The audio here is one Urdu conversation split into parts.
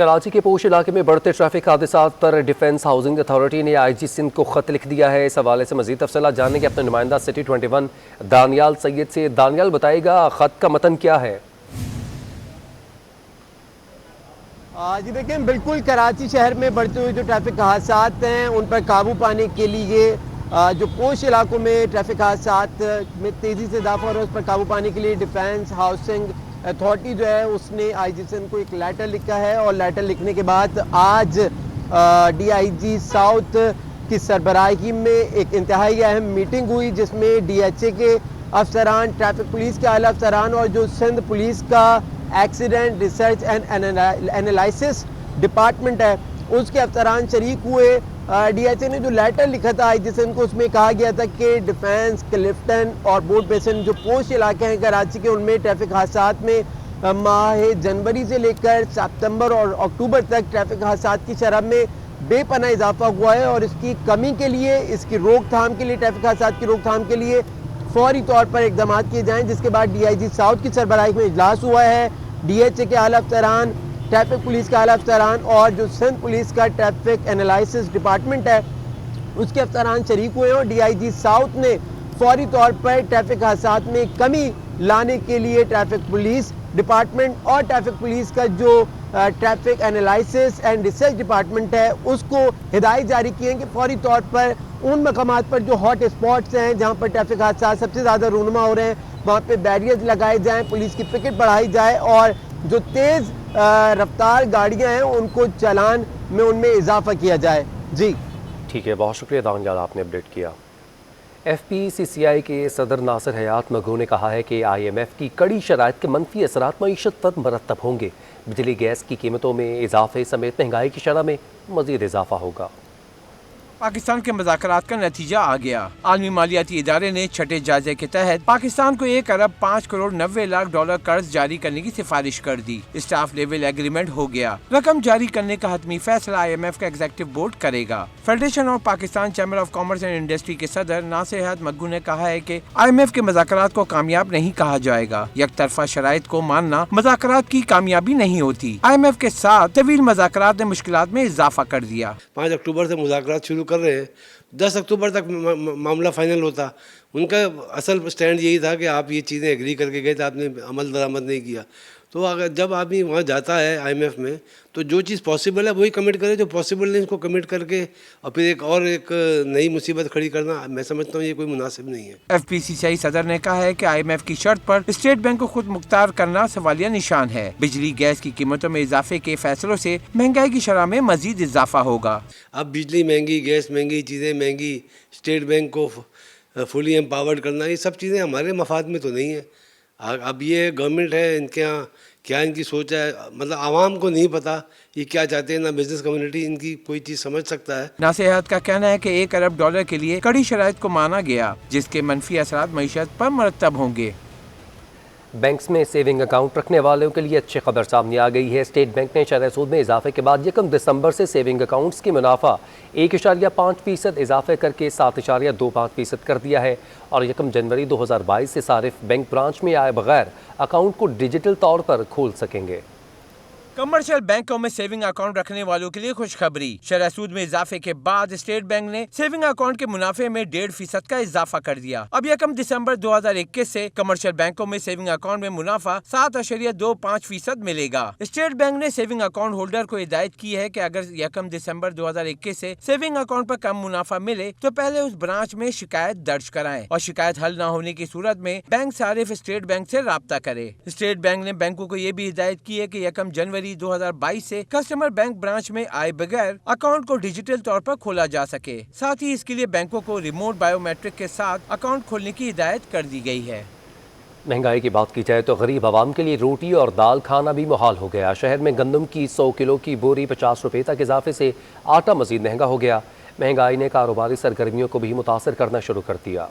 کراچی کے پوش علاقے میں بڑھتے ٹریفک حادثات پر ڈیفنس ہاؤسنگ اتھارٹی نے آئی جی سندھ کو خط لکھ دیا ہے۔ اس حوالے سے مزید تفصیلات جاننے کے اپنے نمائندہ سٹی 21 دانیال سید سے۔ دانیال بتائے گا خط کا متن کیا ہے؟ جی دیکھیں، بالکل کراچی شہر میں بڑھتے ہوئے جو ٹریفک حادثات ہیں ان پر قابو پانے کے لیے جو پوش علاقوں میں ٹریفک حادثات میں تیزی سے اضافہ ہو رہا ہے اس پر قابو پانے کے لیے ڈیفنس ہاؤسنگ اتھارٹی جو ہے اس نے آئی جی سندھ کو ایک لیٹر لکھا ہے، اور لیٹر لکھنے کے بعد آج ڈی آئی جی ساؤتھ کی سربراہی میں ایک انتہائی اہم میٹنگ ہوئی جس میں ڈی ایچ اے کے افسران، ٹریفک پولیس کے اعلیٰ افسران اور جو سندھ پولیس کا accident research and analysis department ہے اس کے افسران شریک ہوئے۔ ڈی ایچ اے نے جو لیٹر لکھا تھا آئی جی سندھ کو، اس میں کہا گیا تھا کہ ڈیفنس، کلفٹن اور بورڈ بیسن جو پوش علاقے ہیں کراچی کے، ان میں ٹریفک حادثات میں ماہ جنوری سے لے کر ستمبر اور اکتوبر تک ٹریفک حادثات کی شرح میں بے پناہ اضافہ ہوا ہے، اور اس کی کمی کے لیے، اس کی روک تھام کے لیے، ٹریفک حادثات کی روک تھام کے لیے فوری طور پر اقدامات کیے جائیں، جس کے بعد ڈی آئی جی ساؤتھ کی سربراہی میں اجلاس ہوا ہے۔ ڈی ایچ اے کے اعلیٰ افسران، ٹریفک پولیس کے اعلیٰ افسران اور جو سندھ پولیس کا ٹریفک انالائسس ڈپارٹمنٹ ہے اس کے افسران شریک ہوئے ہیں، اور ڈی آئی جی ساؤتھ نے فوری طور پر ٹریفک حادثات میں کمی لانے کے لیے ٹریفک پولیس ڈپارٹمنٹ اور ٹریفک پولیس کا جو traffic analysis and research department ہے اس کو ہدایت جاری کی ہیں کہ فوری طور پر ان مقامات پر جو ہاٹ اسپاٹس ہیں جہاں پر ٹریفک حادثات سب سے زیادہ رونما ہو رہے ہیں وہاں پہ بیریئرز لگائے جائیں، پولیس کی پکٹ بڑھائی جائے، اور جو تیز رفتار گاڑیاں ہیں ان کو چلان میں ان میں اضافہ کیا جائے۔ جی ٹھیک ہے، بہت شکریہ دانیال، آپ نے اپڈیٹ کیا۔ ایف پی سی سی آئی کے صدر ناصر حیات مغو نے کہا ہے کہ آئی ایم ایف کی کڑی شرائط کے منفی اثرات معیشت پر مرتب ہوں گے۔ بجلی گیس کی قیمتوں میں اضافے سمیت مہنگائی کی شرح میں مزید اضافہ ہوگا۔ پاکستان کے مذاکرات کا نتیجہ آ گیا۔ عالمی مالیاتی ادارے نے چھٹے جائزے کے تحت پاکستان کو 1 ارب 5 کروڑ 90 لاکھ ڈالر قرض جاری کرنے کی سفارش کر دی۔ اسٹاف لیول ایگریمنٹ ہو گیا۔ رقم جاری کرنے کا حتمی فیصلہ آئی ایم ایف کا ایگزیکٹو بورڈ کرے گا۔ Federation of Pakistan chamber of commerce and industry کے صدر ناصر حیات مغو نے کہا ہے کہ آئی ایم ایف کے مذاکرات کو کامیاب نہیں کہا جائے گا۔ یک طرفہ شرائط کو ماننا مذاکرات کی کامیابی نہیں ہوتی۔ آئی ایم ایف کے ساتھ طویل مذاکرات نے مشکلات میں اضافہ کر دیا۔ 5 اکتوبر سے مذاکرات شروع کر رہے ہیں، 10 اکتوبر تک معاملہ فائنل ہوتا۔ ان کا اصل سٹینڈ یہی تھا کہ آپ یہ چیزیں ایگری کر کے گئے تھے، آپ نے عمل درآمد نہیں کیا۔ تو اگر جب آدمی وہاں جاتا ہے آئی ایم ایف میں تو جو چیز پاسبل ہے وہی کمٹ کرے، جو پاسبل نہیں اس کو کمٹ کر کے اور پھر ایک نئی مصیبت کھڑی کرنا، میں سمجھتا ہوں یہ کوئی مناسب نہیں ہے۔ ایف پی سی سی آئی صدر نے کہا ہے کہ آئی ایم ایف کی شرط پر اسٹیٹ بینک کو خود مختار کرنا سوالیہ نشان ہے۔ بجلی گیس کی قیمتوں میں اضافے کے فیصلوں سے مہنگائی کی شرح میں مزید اضافہ ہوگا۔ اب بجلی مہنگی، گیس مہنگی، چیزیں مہنگی، اسٹیٹ بینک کو فلی امپاورڈ کرنا، یہ سب چیزیں ہمارے مفاد میں تو نہیں ہیں۔ اب یہ گورنمنٹ ہے، ان کے یہاں کیا ان کی سوچ ہے، مطلب عوام کو نہیں پتا یہ کیا چاہتے ہیں، نہ بزنس کمیونٹی ان کی کوئی چیز سمجھ سکتا ہے۔ ناصر حیات کا کہنا ہے کہ 1 ارب ڈالر کے لیے کڑی شرائط کو مانا گیا جس کے منفی اثرات معیشت پر مرتب ہوں گے۔ بینکس میں سیونگ اکاؤنٹ رکھنے والوں کے لیے اچھی خبر سامنے آ گئی ہے۔ اسٹیٹ بینک نے شرح سود میں اضافے کے بعد 1 دسمبر سے سیونگ اکاؤنٹس کی منافع 1.5% اضافے کر کے 7.25% کر دیا ہے، اور 1 جنوری 2022 سے صارف بینک برانچ میں آئے بغیر اکاؤنٹ کو ڈیجیٹل طور پر کھول سکیں گے۔ کمرشل بینکوں میں سیونگ اکاؤنٹ رکھنے والوں کے لیے خوشخبری۔ شرح سود میں اضافے کے بعد اسٹیٹ بینک نے سیونگ اکاؤنٹ کے منافع میں 1.5% کا اضافہ کر دیا۔ اب 1 دسمبر 2021 سے کمرشل بینکوں میں سیونگ اکاؤنٹ میں منافع 7.25% ملے گا۔ اسٹیٹ بینک نے سیونگ اکاؤنٹ ہولڈر کو ہدایت کی ہے کہ اگر 1 دسمبر 2021 سے سیونگ اکاؤنٹ پر کم منافع ملے تو پہلے اس برانچ میں شکایت درج کرائیں، اور شکایت حل نہ ہونے کی صورت میں بینک صارف اسٹیٹ بینک سے رابطہ کرے۔ اسٹیٹ بینک نے بینکوں کو یہ بھی ہدایت کی ہے کہ 1 جنوری 2022 سے کسٹمر بینک برانچ میں آئے بغیر اکاؤنٹ کو ڈیجیٹل طور پر کھولا جا سکے۔ ساتھ ہی اس کے لیے بینکوں کو ریموٹ بائیو میٹرک کے ساتھ اکاؤنٹ کھولنے کی ہدایت کر دی گئی ہے۔ مہنگائی کی بات کی جائے تو غریب عوام کے لیے روٹی اور دال کھانا بھی محال ہو گیا۔ شہر میں گندم کی 100 کلو کی بوری 50 روپے تک اضافے سے آٹا مزید مہنگا ہو گیا۔ مہنگائی نے کاروباری سرگرمیوں کو بھی متاثر کرنا شروع کر دیا۔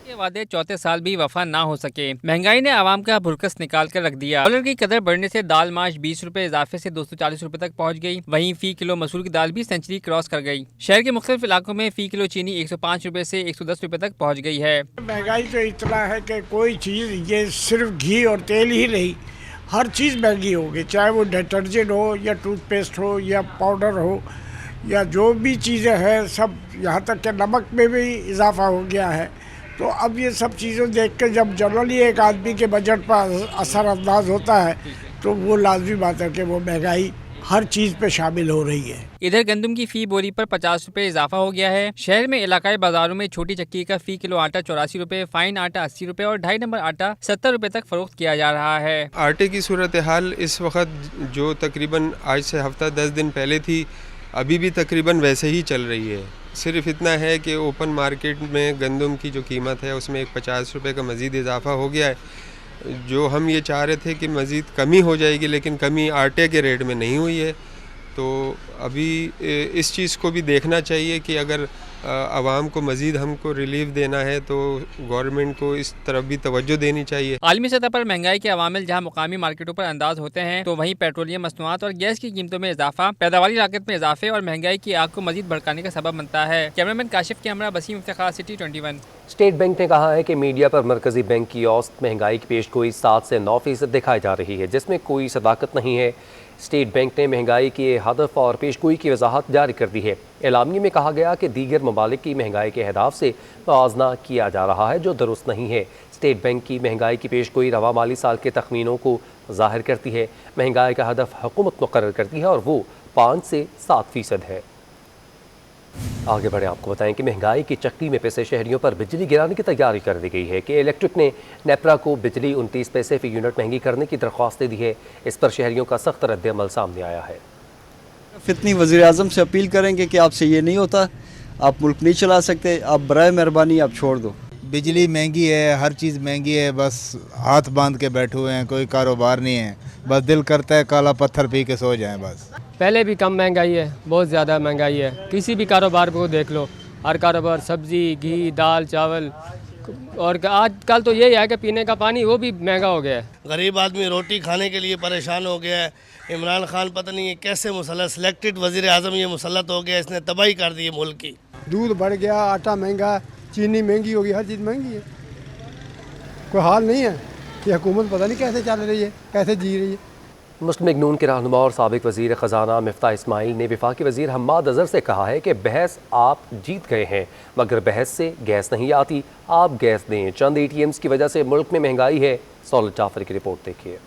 کے وعدے چوتھے سال بھی وفا نہ ہو سکے۔ مہنگائی نے عوام کا بھرکس نکال کر رکھ دیا۔ ڈالر کی قدر بڑھنے سے دال ماش 20 روپے اضافے سے 240 روپے تک پہنچ گئی۔ وہیں فی کلو مسور کی دال بھی سینچری کراس کر گئی۔ شہر کے مختلف علاقوں میں فی کلو چینی 105 روپے سے 110 روپے تک پہنچ گئی ہے۔ مہنگائی تو اتنا ہے کہ کوئی چیز، یہ صرف گھی اور تیل ہی نہیں، ہر چیز مہنگی ہوگی، چاہے وہ ڈٹرجنٹ ہو یا ٹوتھ پیسٹ ہو یا پاؤڈر ہو یا جو بھی چیزیں ہیں سب، یہاں تک کہ نمک میں بھی اضافہ ہو گیا ہے. تو اب یہ سب چیزیں دیکھ کے جب جنرلی ایک آدمی کے بجٹ پر اثر انداز ہوتا ہے تو وہ لازمی بات ہے کہ وہ مہنگائی ہر چیز پہ شامل ہو رہی ہے. ادھر گندم کی فی بوری پر 50 روپے اضافہ ہو گیا ہے. شہر میں علاقائی بازاروں میں چھوٹی چکی کا فی کلو آٹا 84 روپے، فائن آٹا 80 روپے اور 2.5 نمبر آٹا 70 روپے تک فروخت کیا جا رہا ہے. آٹے کی صورتحال اس وقت جو تقریباً آج سے ہفتہ 10 دن پہلے تھی، ابھی بھی تقریباً ویسے ہی چل رہی ہے. صرف اتنا ہے کہ اوپن مارکیٹ میں گندم کی جو قیمت ہے اس میں ایک 50 روپے کا مزید اضافہ ہو گیا ہے. جو ہم یہ چاہ رہے تھے کہ مزید کمی ہو جائے گی، لیکن کمی آٹے کے ریٹ میں نہیں ہوئی ہے. تو ابھی اس چیز کو بھی دیکھنا چاہیے کہ اگر عوام کو مزید ہم کو ریلیف دینا ہے تو گورنمنٹ کو اس طرف بھی توجہ دینی چاہیے. عالمی سطح پر مہنگائی کے عوامل جہاں مقامی مارکیٹوں پر انداز ہوتے ہیں، تو وہیں پیٹرولیم مصنوعات اور گیس کی قیمتوں میں اضافہ پیداواری لاگت میں اضافے اور مہنگائی کی آگ کو مزید بھڑکانے کا سبب بنتا ہے. کیمرامین کاشف کے ہمراہ بسیم افتخار، سٹی 21. اسٹیٹ بینک نے کہا ہے کہ میڈیا پر مرکزی بینک کی اوسط مہنگائی کی پیش گوئی 7 سے 9% دکھائی جا رہی ہے، جس میں کوئی صداقت نہیں ہے. اسٹیٹ بینک نے مہنگائی کے ہدف اور پیش گوئی کی وضاحت جاری کر دی ہے. اعلامیے میں کہا گیا کہ دیگر ممالک کی مہنگائی کے اہداف سے موازنہ کیا جا رہا ہے جو درست نہیں ہے. اسٹیٹ بینک کی مہنگائی کی پیش گوئی رواں مالی سال کے تخمینوں کو ظاہر کرتی ہے. مہنگائی کا ہدف حکومت مقرر کرتی ہے اور وہ 5 سے 7% ہے. آگے بڑھیں، آپ کو بتائیں کہ مہنگائی کی چکی میں پسے شہریوں پر بجلی گرانے کی تیاری کر دی گئی ہے کہ الیکٹرک نے نیپرا کو بجلی 29 پیسے فی یونٹ مہنگی کرنے کی درخواست دی ہے. اس پر شہریوں کا سخت رد عمل سامنے آیا ہے. فتنی وزیر اعظم سے اپیل کریں گے کہ آپ سے یہ نہیں ہوتا، آپ ملک نہیں چلا سکتے، آپ برائے مہربانی آپ چھوڑ دو. بجلی مہنگی ہے، ہر چیز مہنگی ہے، بس ہاتھ باندھ کے بیٹھے ہوئے ہیں، کوئی کاروبار نہیں ہے، بس دل کرتا ہے کالا پتھر پی کے سو جائیں بس. پہلے بھی کم مہنگائی ہے، بہت زیادہ مہنگائی ہے. کسی بھی کاروبار کو دیکھ لو، ہر کاروبار سبزی، گھی، دال، چاول، اور آج کل تو یہی ہے کہ پینے کا پانی وہ بھی مہنگا ہو گیا ہے. غریب آدمی روٹی کھانے کے لیے پریشان ہو گیا ہے. عمران خان پتہ نہیں کیسے مسلط سلیکٹڈ وزیر اعظم یہ مسلط ہو گیا، اس نے تباہی کر دی ملک کی. دودھ بڑھ گیا، آٹا مہنگا، چینی مہنگی ہوگی، ہر چیز مہنگی ہے. کوئی حال نہیں ہے کہ حکومت پتہ نہیں کیسے چل رہی ہے، کیسے جی رہی ہے. مسلم لیگ نون کے رہنما اور سابق وزیر خزانہ مفتاح اسماعیل نے وفاقی وزیر حماد اظہر سے کہا ہے کہ بحث آپ جیت گئے ہیں، مگر بحث سے گیس نہیں آتی، آپ گیس دیں. چند ATMs کی وجہ سے ملک میں مہنگائی ہے. سولد جعفر کی رپورٹ دیکھیے.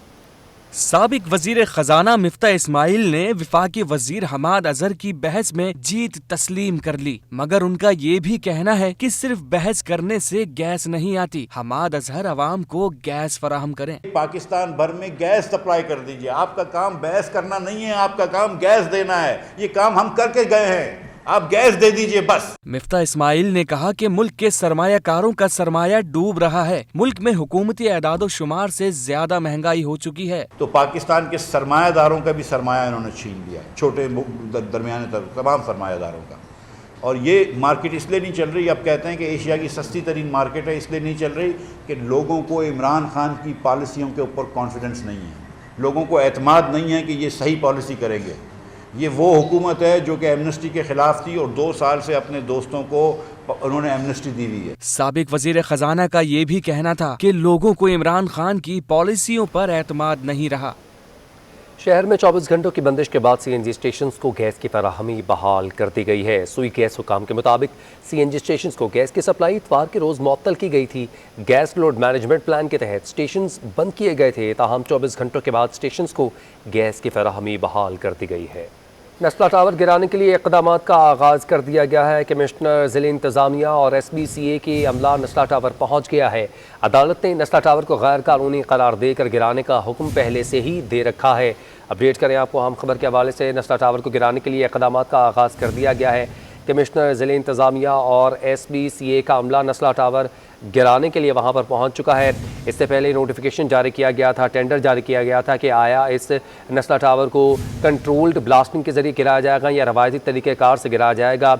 سابق وزیر خزانہ مفتاح اسماعیل نے وفاقی وزیر حماد اظہر کی بحث میں جیت تسلیم کر لی، مگر ان کا یہ بھی کہنا ہے کہ صرف بحث کرنے سے گیس نہیں آتی. حماد اظہر عوام کو گیس فراہم کریں. پاکستان بھر میں گیس سپلائی کر دیجئے. آپ کا کام بحث کرنا نہیں ہے، آپ کا کام گیس دینا ہے. یہ کام ہم کر کے گئے ہیں، آپ گیس دے دیجئے بس. مفتاح اسماعیل نے کہا کہ ملک کے سرمایہ کاروں کا سرمایہ ڈوب رہا ہے. ملک میں حکومتی اعداد و شمار سے زیادہ مہنگائی ہو چکی ہے. تو پاکستان کے سرمایہ داروں کا بھی سرمایہ انہوں نے چھین لیا، چھوٹے درمیانے تمام سرمایہ داروں کا. اور یہ مارکیٹ اس لیے نہیں چل رہی، اب کہتے ہیں کہ ایشیا کی سستی ترین مارکیٹ ہے، اس لیے نہیں چل رہی کہ لوگوں کو عمران خان کی پالیسیوں کے اوپر کانفیڈنس نہیں ہے، لوگوں کو اعتماد نہیں ہے کہ یہ صحیح پالیسی کریں گے. یہ وہ حکومت ہے جو کہ ایمنسٹی کے خلاف تھی اور 2 سال سے اپنے دوستوں کو انہوں نے ایمنسٹی دی ہوئی ہے. سابق وزیر خزانہ کا یہ بھی کہنا تھا کہ لوگوں کو عمران خان کی پالیسیوں پر اعتماد نہیں رہا. شہر میں 24 گھنٹوں کی بندش کے بعد CNG اسٹیشنز کو گیس کی فراہمی بحال کر دی گئی ہے. سوئی گیس حکام کے مطابق CNG اسٹیشنز کو گیس کی سپلائی اتوار کے روز معطل کی گئی تھی. گیس لوڈ مینجمنٹ پلان کے تحت اسٹیشنز بند کیے گئے تھے، تاہم 24 گھنٹوں کے بعد اسٹیشنز کو گیس کی فراہمی بحال کر دی گئی ہے. نسلا ٹاور گرانے کے لیے اقدامات کا آغاز کر دیا گیا ہے. کمشنر ضلع انتظامیہ اور SBCA کے عملہ نسلا ٹاور پہنچ گیا ہے. عدالت نے نسلا ٹاور کو غیر قانونی قرار دے کر گرانے کا حکم پہلے سے ہی دے رکھا ہے. اپڈیٹ کریں آپ کو ہم خبر کے حوالے سے. نسلا ٹاور کو گرانے کے لیے اقدامات کا آغاز کر دیا گیا ہے. کمشنر ضلع انتظامیہ اور SBCA کا عملہ نسلا ٹاور گرانے کے لیے وہاں پر پہنچ چکا ہے. اس سے پہلے نوٹیفیکیشن جاری کیا گیا تھا، ٹینڈر جاری کیا گیا تھا کہ آیا اس نسلا ٹاور کو کنٹرولڈ بلاسٹنگ کے ذریعے گرایا جائے گا یا روایتی طریقہ کار سے گرایا جائے گا.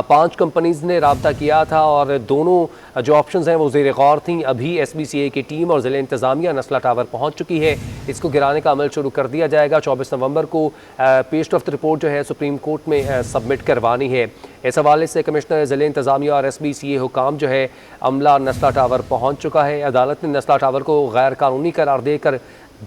5 کمپنیز نے رابطہ کیا تھا اور دونوں جو آپشنز ہیں وہ زیر غور تھیں. ابھی SBCA کی ٹیم اور ضلع انتظامیہ نسلا ٹاور پہنچ چکی ہے. اس کو گرانے کا عمل شروع کر دیا جائے گا. 24 نومبر کو پیش رفت رپورٹ جو ہے سپریم کورٹ میں سبمٹ کروانی ہے. اس حوالے سے کمشنر ضلع انتظامیہ اور SBCA حکام جو ہے عملہ نسلا ٹاور پہنچ چکا ہے. عدالت نے نسلا ٹاور کو غیر قانونی قرار دے کر